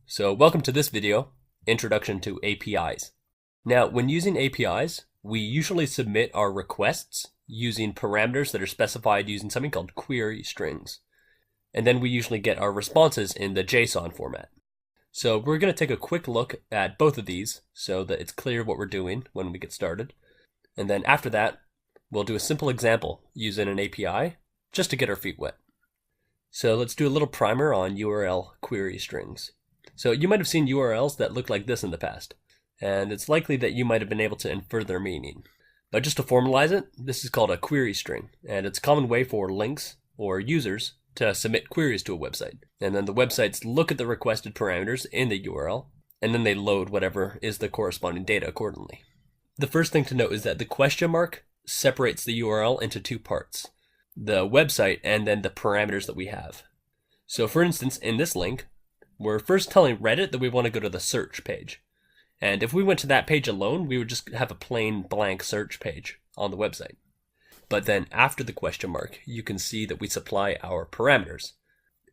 So welcome to this video, Introduction to APIs. Now, when using APIs, we usually submit our requests using parameters that are specified using something called query strings. And then we usually get our responses in the JSON format. So we're going to take a quick look at both of these so that it's clear what we're doing when we get started. And then after that, we'll do a simple example using an API just to get our feet wet. So let's do a little primer on URL query strings. So you might have seen URLs that look like this in the past, and it's likely that you might have been able to infer their meaning. But just to formalize it, this is called a query string, and it's a common way for links or users to submit queries to a website. And then the websites look at the requested parameters in the URL, and then they load whatever is the corresponding data accordingly. The first thing to note is that the question mark separates the URL into two parts, the website and then the parameters that we have. So for instance, in this link, we're first telling Reddit that we want to go to the search page. And if we went to that page alone, we would just have a plain blank search page on the website. But then after the question mark, you can see that we supply our parameters.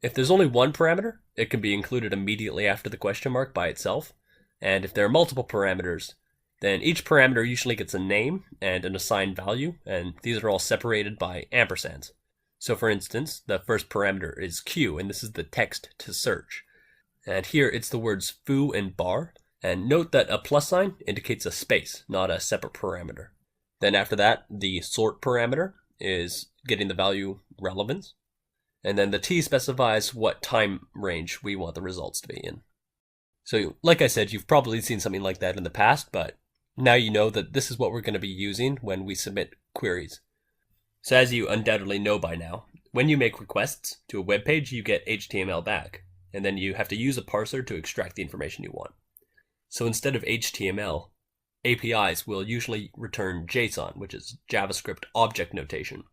If there's only one parameter, it can be included immediately after the question mark by itself. And if there are multiple parameters, then each parameter usually gets a name and an assigned value, and these are all separated by ampersands. So for instance, the first parameter is Q, and this is the text to search. And here it's the words foo and bar. And note that a plus sign indicates a space, not a separate parameter. Then after that, the sort parameter is getting the value relevance. And then the T specifies what time range we want the results to be in. So like I said, you've probably seen something like that in the past, but now you know that this is what we're going to be using when we submit queries. So as you undoubtedly know by now, when you make requests to a web page, you get HTML back. And then you have to use a parser to extract the information you want. So instead of HTML, APIs will usually return JSON, which is JavaScript object notation.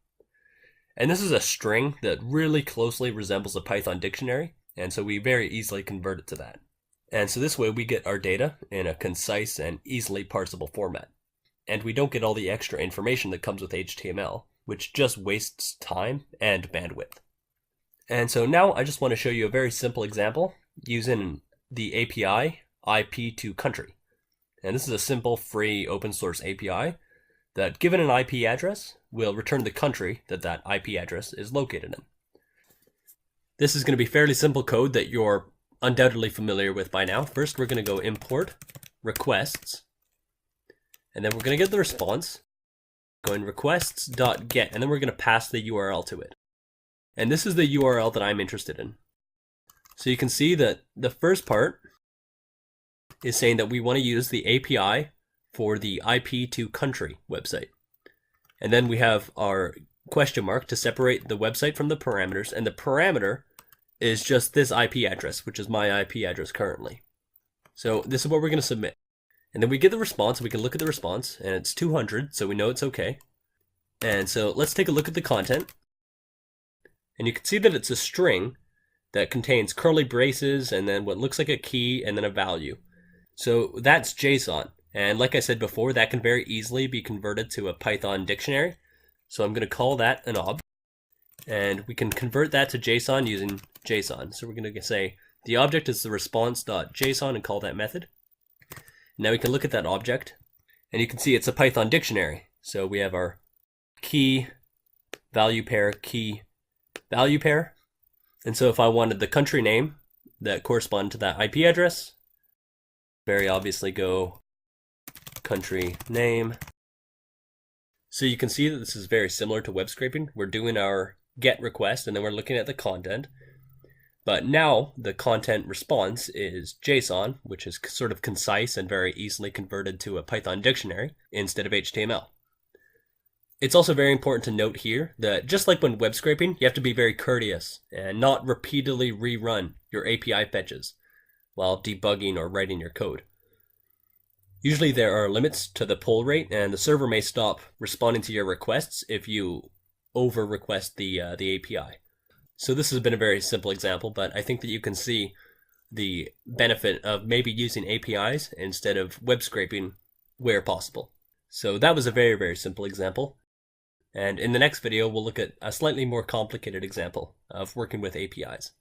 And this is a string that really closely resembles a Python dictionary, and so we very easily convert it to that. And so this way we get our data in a concise and easily parsable format. And we don't get all the extra information that comes with HTML, which just wastes time and bandwidth. And so now I just want to show you a very simple example using the API IP to country. And this is a simple free open source API that, given an IP address, will return the country that that IP address is located in. This is going to be fairly simple code that you're undoubtedly familiar with by now. First, we're going to go import requests, and then we're going to get the response, going requests.get, and then we're going to pass the URL to it. And this is the URL that I'm interested in. So you can see that the first part is saying that we want to use the API for the IP to country website. And then we have our question mark to separate the website from the parameters. And the parameter is just this IP address, which is my IP address currently. So this is what we're going to submit. And then we get the response. We can look at the response, and it's 200, so we know it's okay. And so let's take a look at the content. And you can see that it's a string that contains curly braces and then what looks like a key and then a value. So that's JSON. And like I said before, that can very easily be converted to a Python dictionary. So I'm going to call that an ob. And we can convert that to JSON using JSON. So we're going to say the object is the response.json and call that method. Now we can look at that object, and you can see it's a Python dictionary. So we have our key, value pair, key, value pair. And so if I wanted the country name that corresponded to that IP address, very obviously go country name. So you can see that this is very similar to web scraping. We're doing our get request, and then we're looking at the content. But now the content response is JSON, which is sort of concise and very easily converted to a Python dictionary instead of HTML. It's also very important to note here that just like when web scraping, you have to be very courteous and not repeatedly rerun your API fetches while debugging or writing your code. Usually there are limits to the pull rate, and the server may stop responding to your requests if you over request the API. So this has been a very simple example, but I think that you can see the benefit of maybe using APIs instead of web scraping where possible. So that was a very, very simple example. And in the next video, we'll look at a slightly more complicated example of working with APIs.